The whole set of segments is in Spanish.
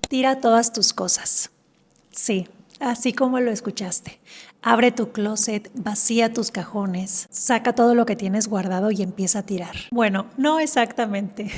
Tira todas tus cosas. Sí, así como lo escuchaste. Abre tu closet, vacía tus cajones, saca todo lo que tienes guardado y empieza a tirar. Bueno, no exactamente.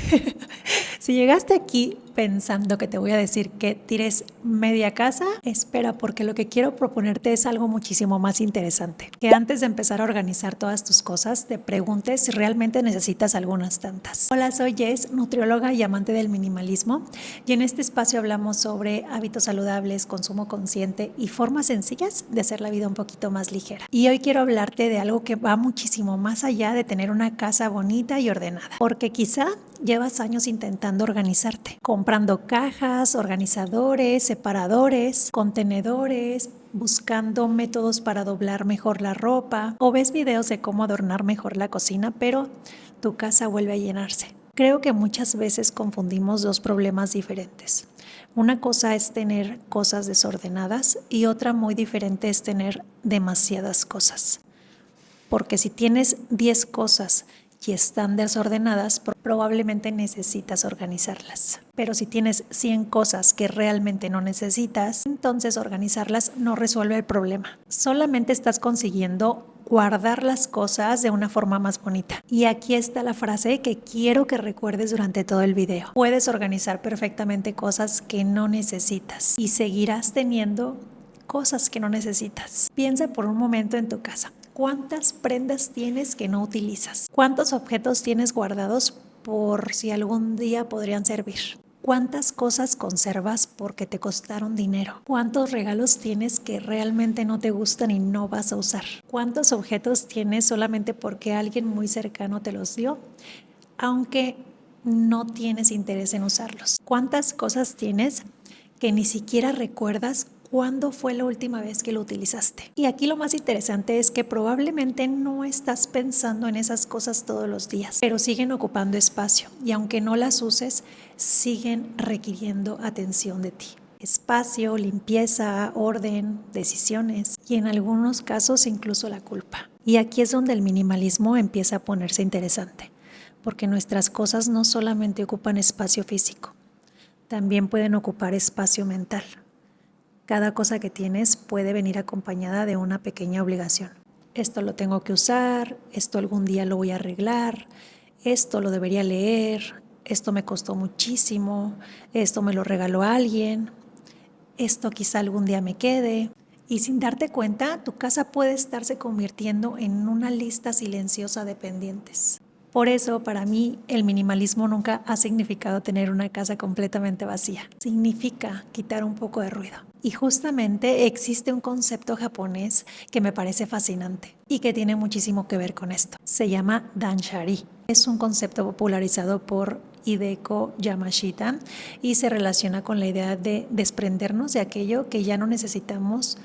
Si llegaste aquí pensando que te voy a decir que tires media casa, espera, porque lo que quiero proponerte es algo muchísimo más interesante. Que antes de empezar a organizar todas tus cosas, te preguntes si realmente necesitas algunas tantas. Hola, soy Jess, nutrióloga y amante del minimalismo, y en este espacio hablamos sobre hábitos saludables, consumo consciente y formas sencillas de hacer la vida un poquito más ligera. Y hoy quiero hablarte de algo que va muchísimo más allá de tener una casa bonita y ordenada, porque quizá llevas años intentando organizarte, comprando cajas, organizadores, separadores, contenedores, buscando métodos para doblar mejor la ropa, o ves videos de cómo adornar mejor la cocina, pero tu casa vuelve a llenarse. Creo que muchas veces confundimos dos problemas diferentes. Una cosa es tener cosas desordenadas y otra muy diferente es tener demasiadas cosas. Porque si tienes 10 cosas y están desordenadas, probablemente necesitas organizarlas. Pero si tienes 100 cosas que realmente no necesitas, entonces organizarlas no resuelve el problema. Solamente estás consiguiendo guardar las cosas de una forma más bonita. Y aquí está la frase que quiero que recuerdes durante todo el video. Puedes organizar perfectamente cosas que no necesitas y seguirás teniendo cosas que no necesitas. Piensa por un momento en tu casa. ¿Cuántas prendas tienes que no utilizas? ¿Cuántos objetos tienes guardados por si algún día podrían servir? ¿Cuántas cosas conservas porque te costaron dinero? ¿Cuántos regalos tienes que realmente no te gustan y no vas a usar? ¿Cuántos objetos tienes solamente porque alguien muy cercano te los dio, aunque no tienes interés en usarlos? ¿Cuántas cosas tienes que ni siquiera recuerdas cuándo fue la última vez que lo utilizaste? Y aquí lo más interesante es que probablemente no estás pensando en esas cosas todos los días, pero siguen ocupando espacio y aunque no las uses, siguen requiriendo atención de ti. Espacio, limpieza, orden, decisiones y en algunos casos incluso la culpa. Y aquí es donde el minimalismo empieza a ponerse interesante, porque nuestras cosas no solamente ocupan espacio físico, también pueden ocupar espacio mental. Cada cosa que tienes puede venir acompañada de una pequeña obligación. Esto lo tengo que usar, esto algún día lo voy a arreglar, esto lo debería leer, esto me costó muchísimo, esto me lo regaló alguien, esto quizá algún día me quede. Y sin darte cuenta, tu casa puede estarse convirtiendo en una lista silenciosa de pendientes. Por eso, para mí, el minimalismo nunca ha significado tener una casa completamente vacía. Significa quitar un poco de ruido. Y justamente existe un concepto japonés que me parece fascinante y que tiene muchísimo que ver con esto. Se llama Danshari. Es un concepto popularizado por Hideko Yamashita y se relaciona con la idea de desprendernos de aquello que ya no necesitamos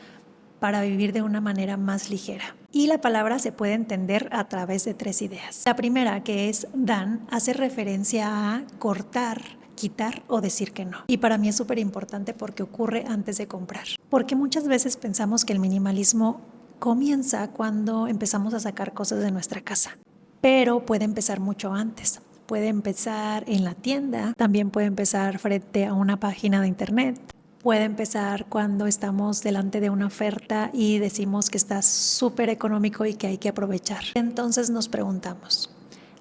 para vivir de una manera más ligera. Y la palabra se puede entender a través de 3 ideas. La primera, que es Dan, hace referencia a cortar, quitar o decir que no. Y para mí es súper importante porque ocurre antes de comprar. Porque muchas veces pensamos que el minimalismo comienza cuando empezamos a sacar cosas de nuestra casa, pero puede empezar mucho antes. Puede empezar en la tienda, también puede empezar frente a una página de internet. Puede empezar cuando estamos delante de una oferta y decimos que está súper económico y que hay que aprovechar. Entonces nos preguntamos,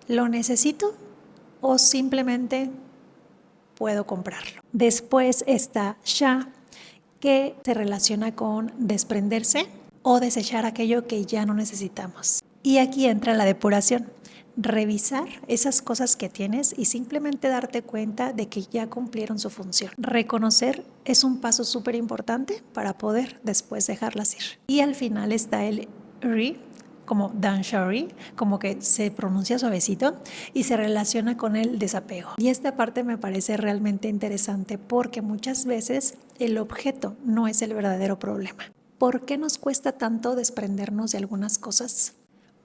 ¿lo necesito o simplemente puedo comprarlo? Después está Sha, que se relaciona con desprenderse o desechar aquello que ya no necesitamos. Y aquí entra la depuración. Revisar esas cosas que tienes y simplemente darte cuenta de que ya cumplieron su función. Reconocer es un paso súper importante para poder después dejarlas ir. Y al final está el Ri, como Danshari, como que se pronuncia suavecito y se relaciona con el desapego. Y esta parte me parece realmente interesante porque muchas veces el objeto no es el verdadero problema. ¿Por qué nos cuesta tanto desprendernos de algunas cosas?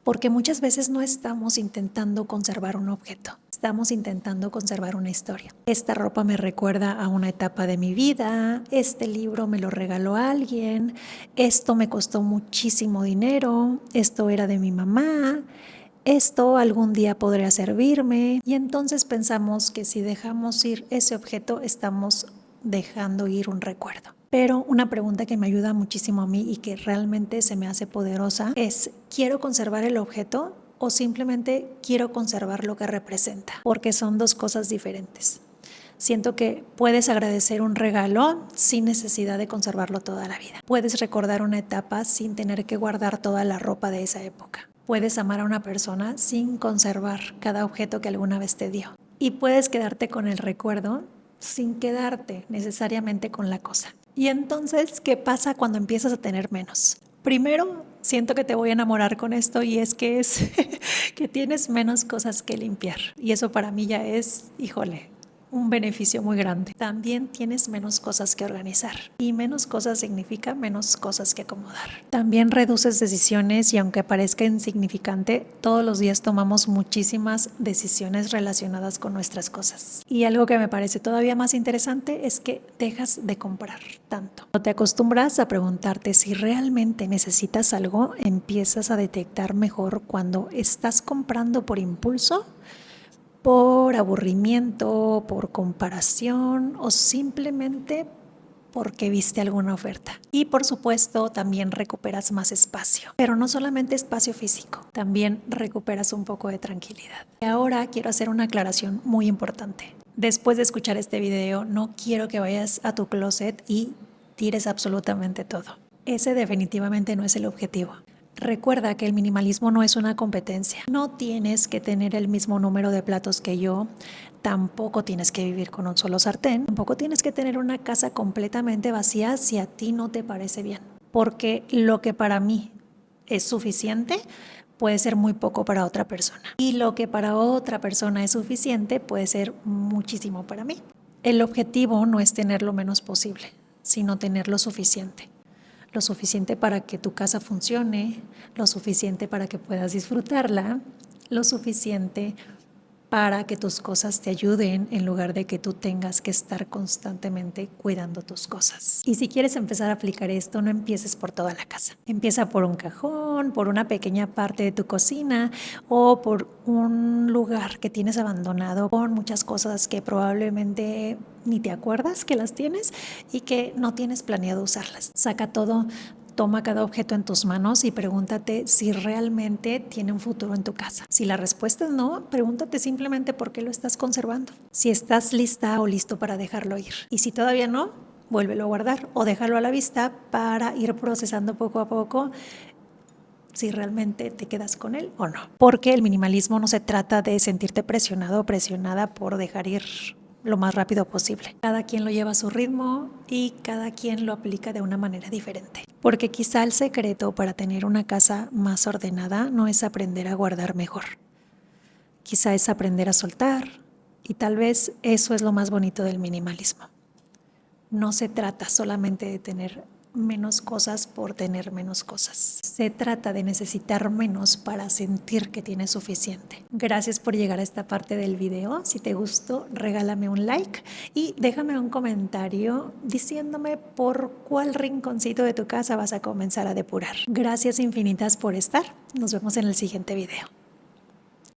Porque muchas veces no estamos intentando conservar un objeto, estamos intentando conservar una historia. Esta ropa me recuerda a una etapa de mi vida, este libro me lo regaló alguien, esto me costó muchísimo dinero, esto era de mi mamá, esto algún día podría servirme. Y entonces pensamos que si dejamos ir ese objeto estamos dejando ir un recuerdo. Pero una pregunta que me ayuda muchísimo a mí y que realmente se me hace poderosa es, ¿quiero conservar el objeto o simplemente quiero conservar lo que representa? Porque son dos cosas diferentes. Siento que puedes agradecer un regalo sin necesidad de conservarlo toda la vida. Puedes recordar una etapa sin tener que guardar toda la ropa de esa época. Puedes amar a una persona sin conservar cada objeto que alguna vez te dio. Y puedes quedarte con el recuerdo sin quedarte necesariamente con la cosa. Y entonces, ¿qué pasa cuando empiezas a tener menos? Primero, siento que te voy a enamorar con esto y es que que tienes menos cosas que limpiar. Y eso para mí ya es, híjole, un beneficio muy grande. También tienes menos cosas que organizar y menos cosas significa menos cosas que acomodar. También reduces decisiones y aunque parezca insignificante, todos los días tomamos muchísimas decisiones relacionadas con nuestras cosas. Y algo que me parece todavía más interesante es que dejas de comprar tanto. Cuando te acostumbras a preguntarte si realmente necesitas algo, empiezas a detectar mejor cuando estás comprando por impulso, por aburrimiento, por comparación o simplemente porque viste alguna oferta. Y por supuesto también recuperas más espacio, pero no solamente espacio físico, también recuperas un poco de tranquilidad. Y ahora quiero hacer una aclaración muy importante. Después de escuchar este video, no quiero que vayas a tu closet y tires absolutamente todo. Ese definitivamente no es el objetivo. Recuerda que el minimalismo no es una competencia. No tienes que tener el mismo número de platos que yo, tampoco tienes que vivir con un solo sartén, tampoco tienes que tener una casa completamente vacía si a ti no te parece bien. Porque lo que para mí es suficiente puede ser muy poco para otra persona. Y lo que para otra persona es suficiente puede ser muchísimo para mí. El objetivo no es tener lo menos posible, sino tener lo suficiente. Lo suficiente para que tu casa funcione, lo suficiente para que puedas disfrutarla, lo suficiente para que tus cosas te ayuden en lugar de que tú tengas que estar constantemente cuidando tus cosas. Y si quieres empezar a aplicar esto, no empieces por toda la casa. Empieza por un cajón, por una pequeña parte de tu cocina o por un lugar que tienes abandonado con muchas cosas que probablemente ni te acuerdas que las tienes y que no tienes planeado usarlas. Saca todo. Toma cada objeto en tus manos y pregúntate si realmente tiene un futuro en tu casa. Si la respuesta es no, pregúntate simplemente por qué lo estás conservando. Si estás lista o listo para dejarlo ir. Y si todavía no, vuélvelo a guardar o déjalo a la vista para ir procesando poco a poco si realmente te quedas con él o no. Porque el minimalismo no se trata de sentirte presionado o presionada por dejar ir lo más rápido posible. Cada quien lo lleva a su ritmo y cada quien lo aplica de una manera diferente. Porque quizá el secreto para tener una casa más ordenada no es aprender a guardar mejor. Quizá es aprender a soltar y tal vez eso es lo más bonito del minimalismo. No se trata solamente de tener menos cosas por tener menos cosas. Se trata de necesitar menos para sentir que tienes suficiente. Gracias por llegar a esta parte del video. Si te gustó, regálame un like y déjame un comentario diciéndome por cuál rinconcito de tu casa vas a comenzar a depurar. Gracias infinitas por estar. Nos vemos en el siguiente video.